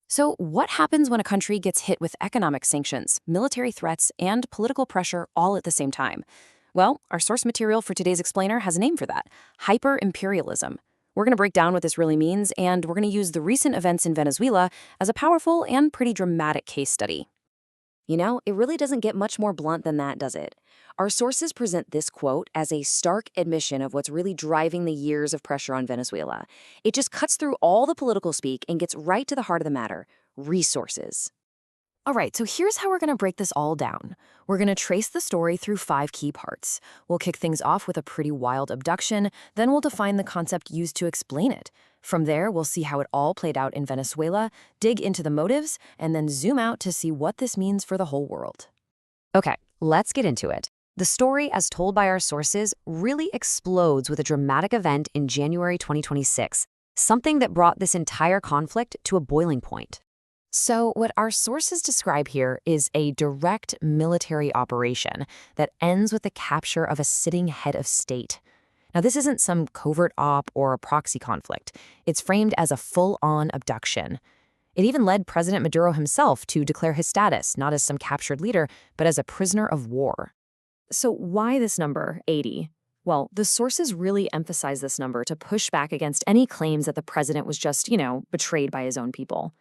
So, what happens when a country gets hit with economic sanctions, military threats, and political pressure all at the same time? Well, our source material for today's explainer has a name for that: hyper-imperialism. We're going to break down what this really means, and we're going to use the recent events in Venezuela as a powerful and pretty dramatic case study. It really doesn't get much more blunt than that, does it? Our sources present this quote as a stark admission of what's really driving the years of pressure on Venezuela. It just cuts through all the political speak and gets right to the heart of the matter: resources. All right, so here's how we're going to break this all down. We're going to trace the story through 5 key parts. We'll kick things off with a pretty wild abduction, then we'll define the concept used to explain it. From there, we'll see how it all played out in Venezuela, dig into the motives, and then zoom out to see what this means for the whole world. Okay, let's get into it. The story, as told by our sources, really explodes with a dramatic event in January 2026, something that brought this entire conflict to a boiling point. So, what our sources describe here is a direct military operation that ends with the capture of a sitting head of state. Now, this isn't some covert op or a proxy conflict. It's framed as a full-on abduction. It even led President Maduro himself to declare his status, not as some captured leader, but as a prisoner of war. So why this number, 80? Well, the sources really emphasize this number to push back against any claims that the president was just, betrayed by his own people.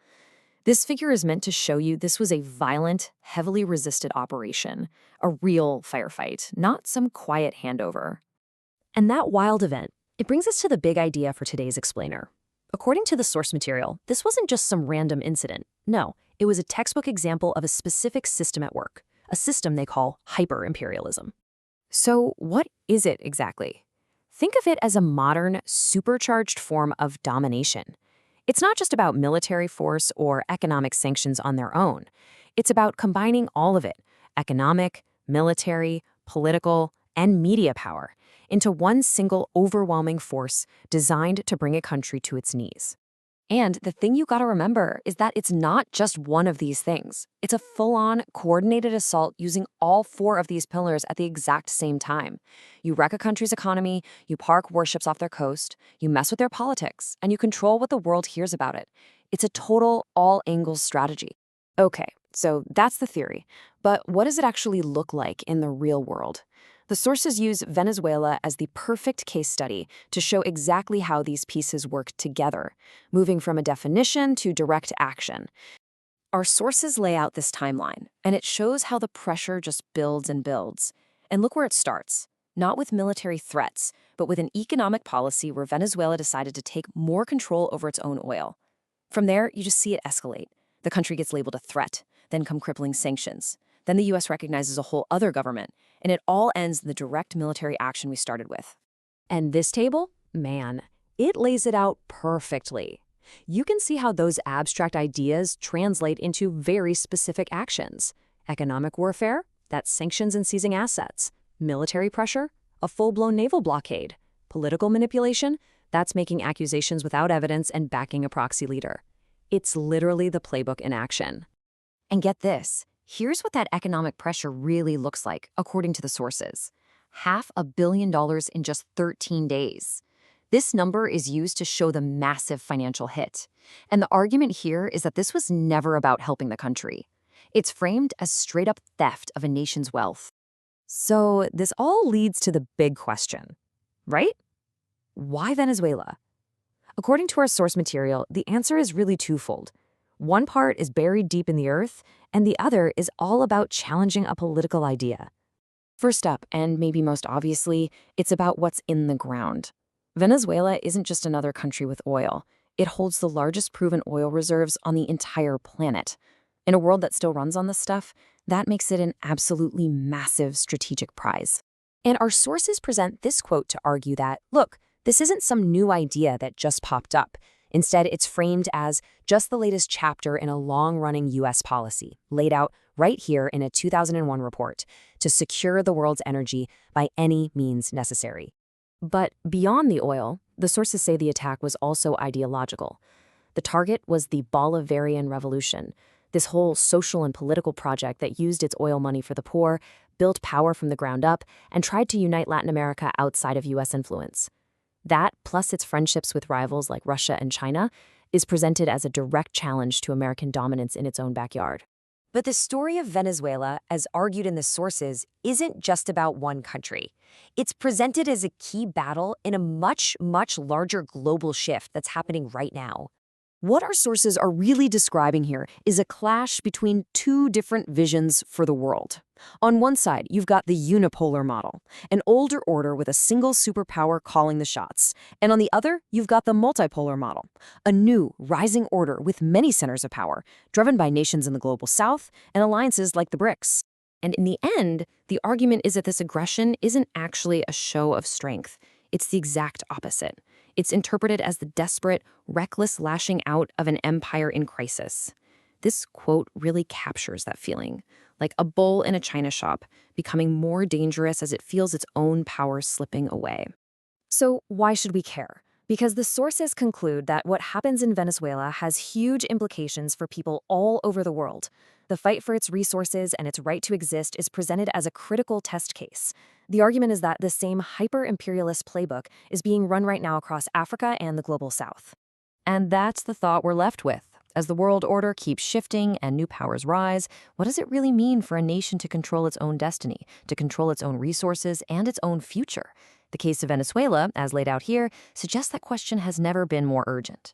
This figure is meant to show you this was a violent, heavily resisted operation, a real firefight, not some quiet handover. And that wild event, it brings us to the big idea for today's explainer. According to the source material, this wasn't just some random incident. No, it was a textbook example of a specific system at work, a system they call hyper-imperialism. So what is it exactly? Think of it as a modern, supercharged form of domination. It's not just about military force or economic sanctions on their own. It's about combining all of it: economic, military, political, and media power into one single overwhelming force designed to bring a country to its knees. And the thing you gotta remember is that it's not just one of these things. It's a full-on, coordinated assault using all 4 of these pillars at the exact same time. You wreck a country's economy, you park warships off their coast, you mess with their politics, and you control what the world hears about it. It's a total, all-angles strategy. Okay, so that's the theory. But what does it actually look like in the real world? The sources use Venezuela as the perfect case study to show exactly how these pieces work together, moving from a definition to direct action. Our sources lay out this timeline, and it shows how the pressure just builds and builds. And look where it starts: not with military threats, but with an economic policy where Venezuela decided to take more control over its own oil. From there, you just see it escalate. The country gets labeled a threat, then come crippling sanctions. Then the U.S. recognizes a whole other government, and it all ends in the direct military action we started with. And this table? Man, it lays it out perfectly. You can see how those abstract ideas translate into very specific actions. Economic warfare? That's sanctions and seizing assets. Military pressure? A full-blown naval blockade. Political manipulation? That's making accusations without evidence and backing a proxy leader. It's literally the playbook in action. And get this. Here's what that economic pressure really looks like, according to the sources: $500 million in just 13 days. This number is used to show the massive financial hit. And the argument here is that this was never about helping the country. It's framed as straight-up theft of a nation's wealth. So this all leads to the big question, right? Why Venezuela? According to our source material, the answer is really twofold. One part is buried deep in the earth, and the other is all about challenging a political idea. First up, and maybe most obviously, it's about what's in the ground. Venezuela isn't just another country with oil. It holds the largest proven oil reserves on the entire planet. In a world that still runs on this stuff, that makes it an absolutely massive strategic prize. And our sources present this quote to argue that, look, this isn't some new idea that just popped up. Instead, it's framed as just the latest chapter in a long-running U.S. policy, laid out right here in a 2001 report, to secure the world's energy by any means necessary. But beyond the oil, the sources say the attack was also ideological. The target was the Bolivarian Revolution, this whole social and political project that used its oil money for the poor, built power from the ground up, and tried to unite Latin America outside of U.S. influence. That, plus its friendships with rivals like Russia and China, is presented as a direct challenge to American dominance in its own backyard. But the story of Venezuela, as argued in the sources, isn't just about one country. It's presented as a key battle in a much, much larger global shift that's happening right now. What our sources are really describing here is a clash between two different visions for the world. On one side, you've got the unipolar model, an older order with a single superpower calling the shots. And on the other, you've got the multipolar model, a new, rising order with many centers of power, driven by nations in the global south and alliances like the BRICS. And in the end, the argument is that this aggression isn't actually a show of strength. It's the exact opposite. It's interpreted as the desperate, reckless lashing out of an empire in crisis. This quote really captures that feeling, like a bull in a china shop, becoming more dangerous as it feels its own power slipping away. So why should we care? Because the sources conclude that what happens in Venezuela has huge implications for people all over the world. The fight for its resources and its right to exist is presented as a critical test case. The argument is that the same hyper-imperialist playbook is being run right now across Africa and the global south. And that's the thought we're left with. As the world order keeps shifting and new powers rise, what does it really mean for a nation to control its own destiny, to control its own resources and its own future? The case of Venezuela, as laid out here, suggests that question has never been more urgent.